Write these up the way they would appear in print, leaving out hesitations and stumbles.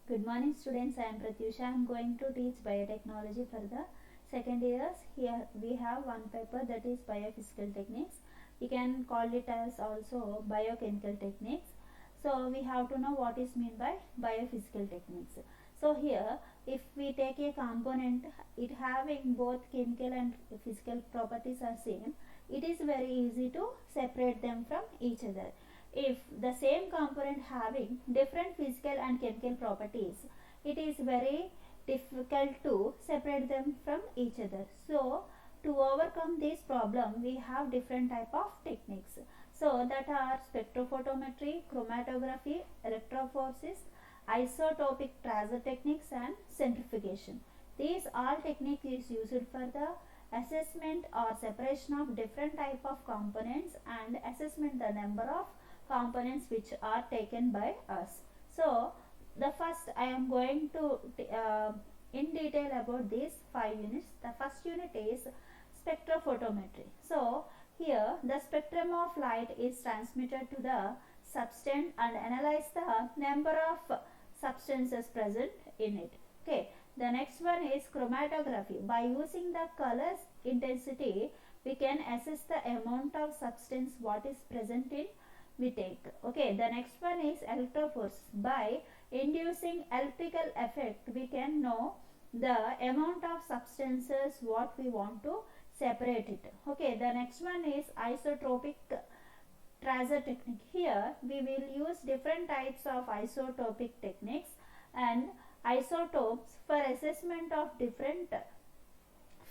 Good morning students, I am Pratyusha. I am going to teach biotechnology for the second years. Here we have one paper, that is biophysical techniques. You can call it as also biochemical techniques. So we have to know what is meant by biophysical techniques. So here if we take a component, it having both chemical and physical properties are same, it is very easy to separate them from each other. If the same component having different physical and chemical properties, it is very difficult to separate them from each other. So to overcome this problem, we have different type of techniques. So that are spectrophotometry, chromatography, electrophoresis, isotopic tracer techniques and centrifugation. These all techniques is used for the assessment or separation of different type of components and assessment the number of components which are taken by us. So the first I am going to in detail about these 5 units. The first unit is spectrophotometry. So here the spectrum of light is transmitted to the substance and analyze the number of substances present in it. Okay. The next one is chromatography. By using the colors intensity, we can assess the amount of substance what is present in we take. Okay, the next one is electrophores. By inducing electrical effect, we can know the amount of substances what we want to separate it. Okay, the next one is isotopic tracer technique. Here we will use different types of isotopic techniques and isotopes for assessment of different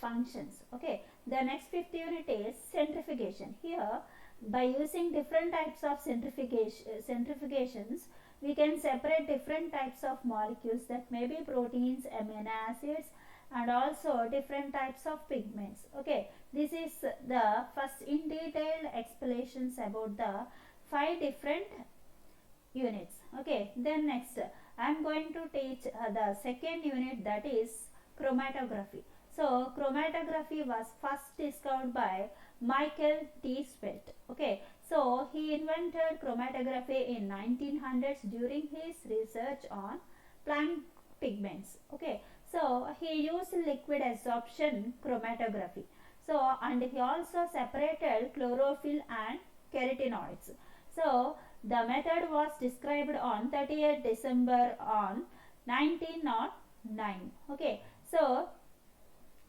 functions. Okay, the next fifth unit is centrifugation. Here by using different types of centrifugations, we can separate different types of molecules, that may be proteins, amino acids and also different types of pigments. Okay, this is the first in detail explanations about the 5 different units. Okay, then next I am going to teach the second unit, that is chromatography. So chromatography was first discovered by Michael T. Sweat. Okay, so he invented chromatography in 1900s during his research on plant pigments. Okay, so he used liquid absorption chromatography. So and he also separated chlorophyll and carotenoids. So the method was described on 30th December on 1909. Okay, so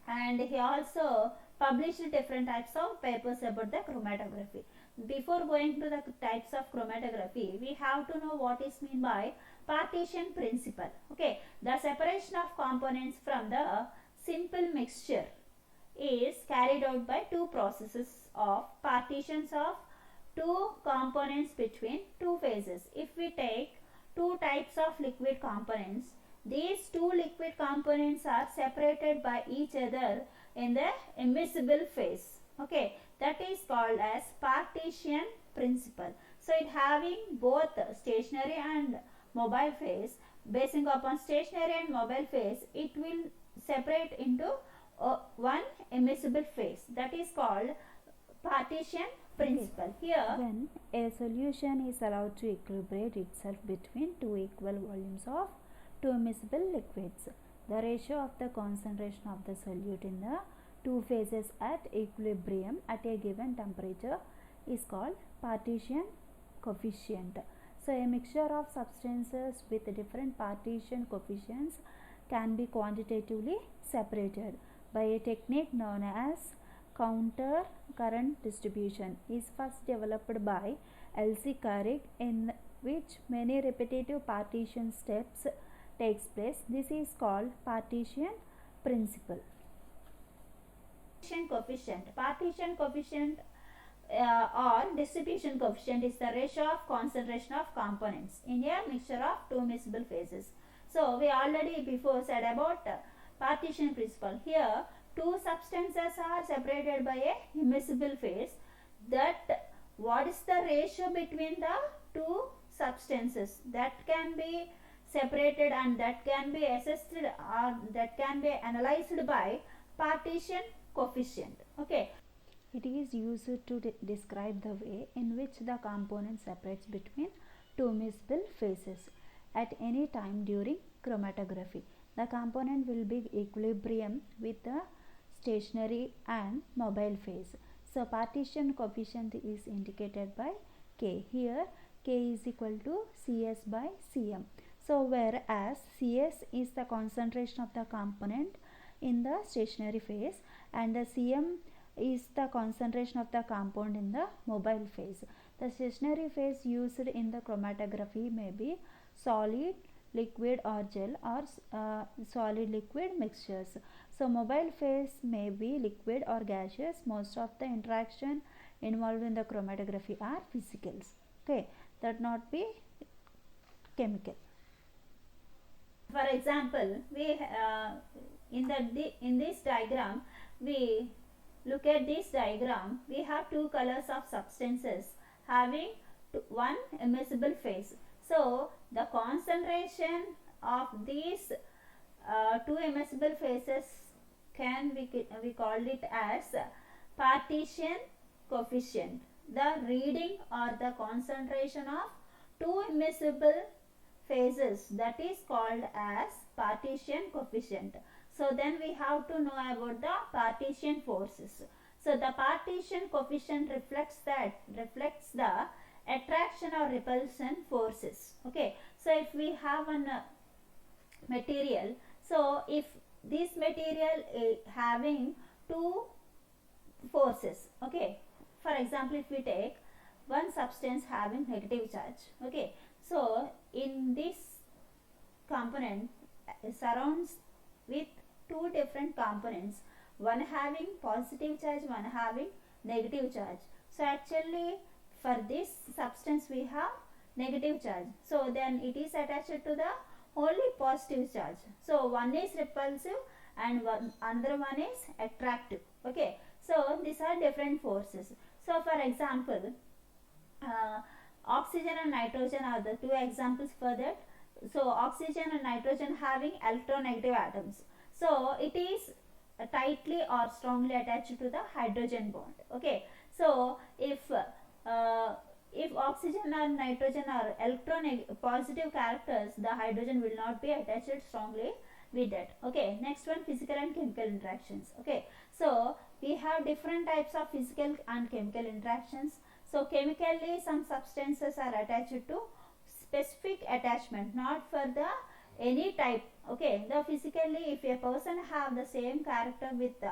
and he also published different types of papers about the chromatography. Before going to the types of chromatography, we have to know what is meant by partition principle. Okay, the separation of components from the simple mixture is carried out by two processes of partitions of two components between two phases. If we take two types of liquid components, these two liquid components are separated by each other in the immiscible phase. Okay, that is called as partition principle. So it having both stationary and mobile phase. Basing upon stationary and mobile phase, it will separate into one immiscible phase. That is called partition principle. Here, when a solution is allowed to equilibrate itself between two equal volumes of two miscible liquids, the ratio of the concentration of the solute in the two phases at equilibrium at a given temperature is called partition coefficient. So a mixture of substances with different partition coefficients can be quantitatively separated by a technique known as counter current distribution. Is first developed by L.C. Carrig, in which many repetitive partition steps takes place. This is called partition principle. Partition coefficient or distribution coefficient is the ratio of concentration of components in a mixture of two miscible phases. So we already before said about partition principle. Here two substances are separated by a immiscible phase. That what is the ratio between the two substances that can be separated and that can be assessed or that can be analyzed by partition coefficient. Okay, it is used to describe the way in which the component separates between two miscible phases at any time during chromatography. The component will be equilibrium with the stationary and mobile phase. So partition coefficient is indicated by K. Here K is equal to Cs by Cm. So whereas Cs is the concentration of the component in the stationary phase and the Cm is the concentration of the compound in the mobile phase. The stationary phase used in the chromatography may be solid, liquid or gel, or solid liquid mixtures. So mobile phase may be liquid or gaseous. Most of the interaction involved in the chromatography are physicals, okay, that not be chemical. For example, we in this diagram, we look at this diagram, we have two colors of substances having one immiscible phase. So the concentration of these two immiscible phases we called it as partition coefficient. The reading or the concentration of two immiscible phases, that is called as partition coefficient. So then we have to know about the partition forces. So the partition coefficient reflects the attraction or repulsion forces. Okay, so if we have an material, so if this material is having two forces, okay, for example, if we take one substance having negative charge, okay, so in this component surrounds with two different components, one having positive charge, one having negative charge. So actually for this substance we have negative charge, so then it is attached to the only positive charge. So one is repulsive and another one is attractive. Okay, so these are different forces. So for example, oxygen and nitrogen are the two examples for that. So oxygen and nitrogen having electronegative atoms, so it is tightly or strongly attached to the hydrogen bond. Okay, so if oxygen and nitrogen are positive characters, the hydrogen will not be attached strongly with that. Okay, next one, physical and chemical interactions. Okay, so we have different types of physical and chemical interactions. So chemically some substances are attached to specific attachment, not for the any type. Okay, the physically if a person have the same character with the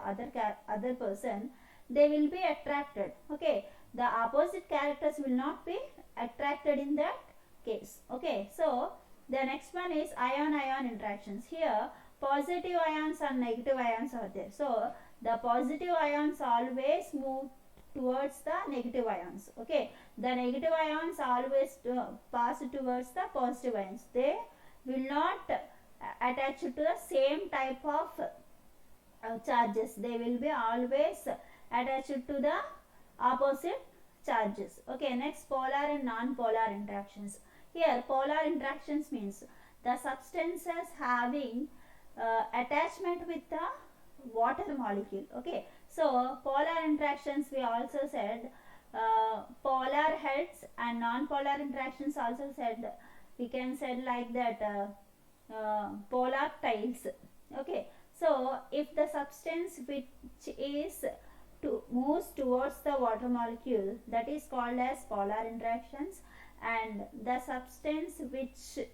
other person, they will be attracted. Okay, the opposite characters will not be attracted in that case. Okay, so the next one is ion-ion interactions. Here positive ions and negative ions are there. So the positive ions always move towards the negative ions. Okay, the negative ions always pass towards the positive ions. They will not attach to the same type of charges. They will be always attached to the opposite charges. Okay, next, polar and non-polar interactions. Here polar interactions means the substances having attachment with the water molecule. Okay, so polar interactions we also said polar heads, and non-polar interactions also said, we can say like that polar tiles. Okay, so if the substance which is moves towards the water molecule, that is called as polar interactions, and the substance which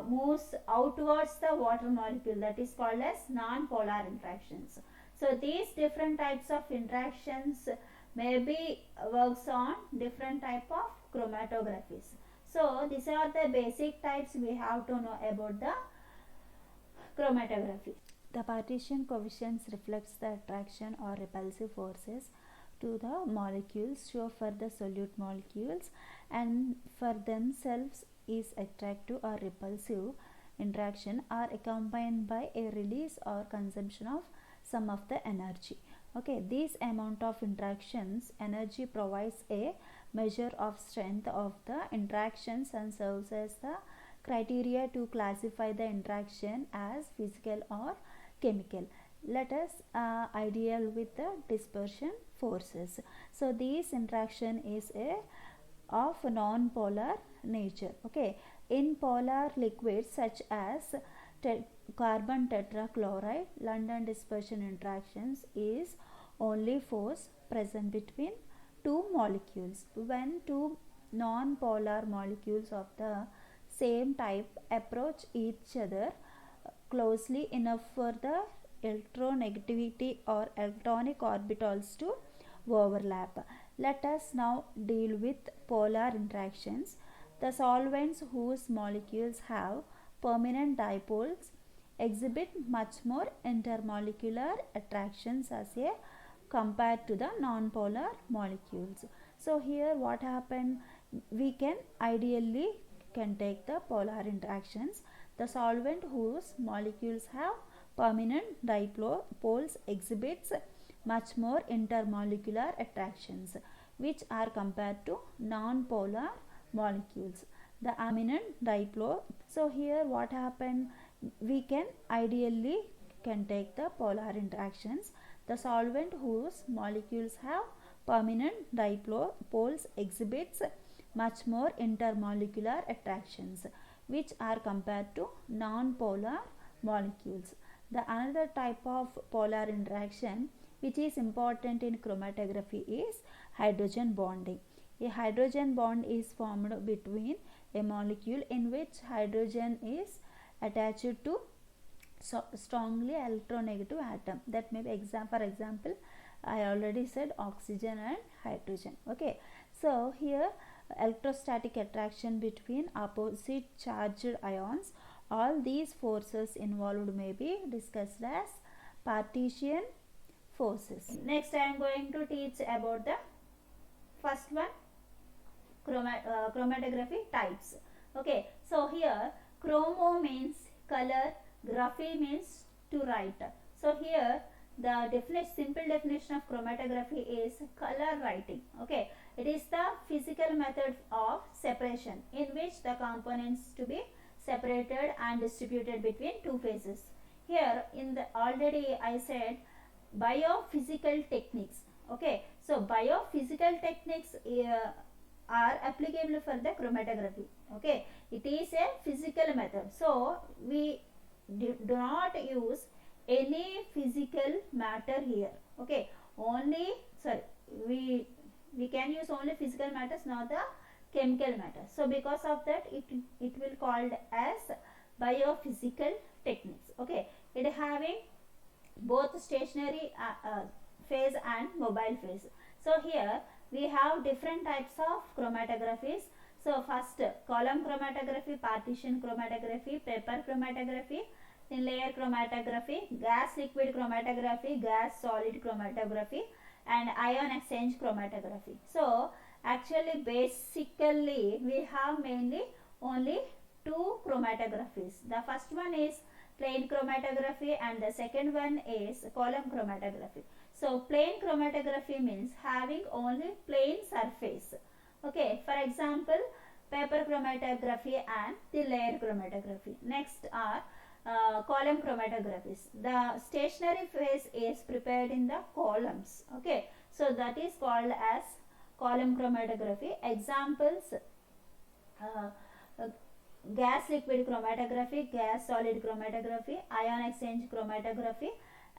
moves outwards the water molecule, that is called as non-polar interactions. So these different types of interactions maybe works on different type of chromatographies. So these are the basic types we have to know about the chromatography. The partition coefficients reflects the attraction or repulsive forces to the molecules shown for the solute molecules, and for themselves is attractive or repulsive interaction are accompanied by a release or consumption of some of the energy. Okay, this amount of interactions energy provides a measure of strength of the interactions and serves as the criteria to classify the interaction as physical or chemical. Let us ideal with the dispersion forces. So this interaction is of non-polar nature. Okay, In polar liquids such as carbon tetrachloride, London dispersion interactions is only force present between two molecules. When two non-polar molecules of the same type approach each other closely enough for the electronegativity or electronic orbitals to overlap. Let us now deal with polar interactions. The solvents whose molecules have permanent dipoles exhibit much more intermolecular attractions as a compared to the non-polar molecules. So here what happened, we can ideally can take the polar interactions. The solvent whose molecules have permanent dipoles exhibits much more intermolecular attractions which are compared to non-polar molecules. The permanent dipole. So here what happened, we can ideally can take the polar interactions. The solvent whose molecules have permanent dipoles exhibits much more intermolecular attractions which are compared to non-polar molecules. The another type of polar interaction which is important in chromatography is hydrogen bonding. A hydrogen bond is formed between a molecule in which hydrogen is attached to strongly electronegative atom. That may be for example, I already said oxygen and hydrogen. Okay, so here electrostatic attraction between opposite charged ions. All these forces involved may be discussed as partition forces. Next I am going to teach about the first one, chromatography types. Okay, so here chromo means color, graphy means to write. So here the simple definition of chromatography is color writing. Okay, it is the physical method of separation in which the components to be separated and distributed between two phases. Here in the already I said biophysical techniques. Okay, so biophysical techniques are applicable for the chromatography. Okay, it is a physical method, so we do not use any physical matter here. Okay, only we can use only physical matters, not the chemical matter. So because of that it will called as biophysical techniques. Okay, it having both stationary phase and mobile phase. So here we have different types of chromatographies. So first, column chromatography, partition chromatography, paper chromatography, thin layer chromatography, gas liquid chromatography, gas solid chromatography, and ion exchange chromatography. So actually basically we have mainly only two chromatographies. The first one is plain chromatography and the second one is column chromatography. So plain chromatography means having only plain surface. Okay, for example, paper chromatography and thin layer chromatography. Next are column chromatographies. The stationary phase is prepared in the columns. Okay, so that is called as column chromatography. Examples, gas liquid chromatography, gas solid chromatography, ion exchange chromatography,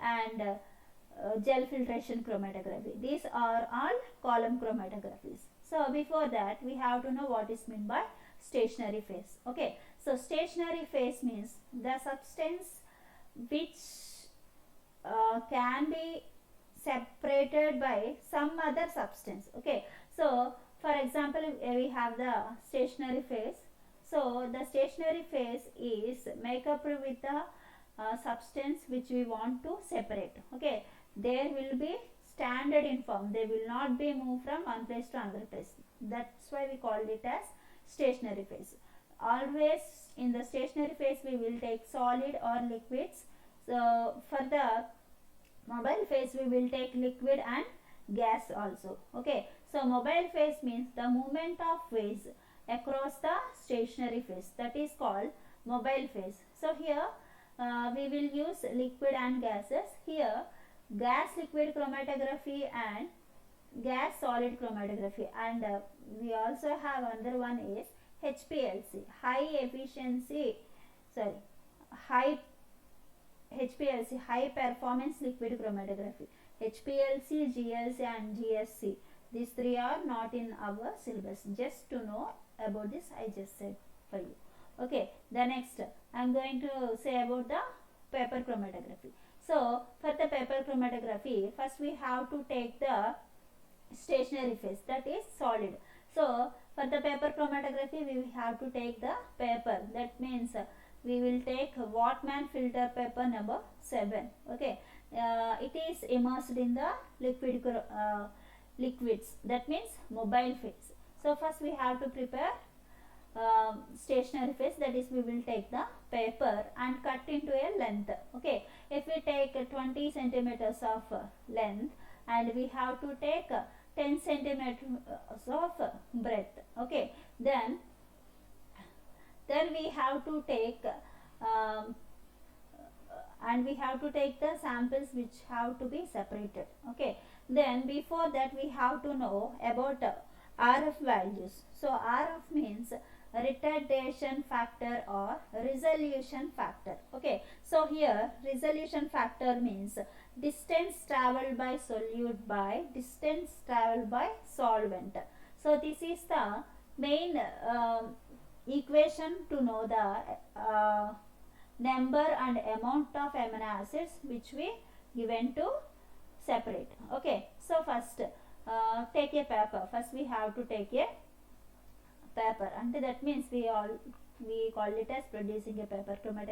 and gel filtration chromatography. These are all column chromatographies. So before that we have to know what is meant by stationary phase. Okay, so stationary phase means the substance which can be separated by some other substance. Okay, so for example we have the stationary phase. So the stationary phase is make up with the substance which we want to separate. Okay, there will be standard in form, they will not be moved from one place to another place. That's why we called it as stationary phase. Always in the stationary phase we will take solid or liquids. So for the mobile phase we will take liquid and gas also. Okay, so mobile phase means the movement of phase across the stationary phase, that is called mobile phase. So here we will use liquid and gases. Here gas liquid chromatography and gas solid chromatography, and we also have another one is HPLC, high efficiency, sorry, high HPLC, high performance liquid chromatography. HPLC, GLC and GSC, these three are not in our syllabus. Just to know about this, I just said for you. Okay, the next I am going to say about the paper chromatography. So for the paper chromatography, first we have to take the stationary phase, that is solid. So for the paper chromatography, we have to take the paper, that means we will take Whatman filter paper number 7. Okay, it is immersed in the liquids, that means mobile phase. So first we have to prepare stationary phase, that is we will take the paper and cut into a length. Okay, if we take 20 centimeters of length and we have to take 10 centimeters of breadth. Okay, then we have to take and we have to take the samples which have to be separated. Okay, then before that we have to know about RF values. So RF means retardation factor or resolution factor. Okay, so here resolution factor means distance traveled by solute by distance traveled by solvent. So this is the main equation to know the number and amount of amino acids which we given to separate. Okay, so first take a paper. First we have to take a paper, and that means we call it as producing a paper chromatography.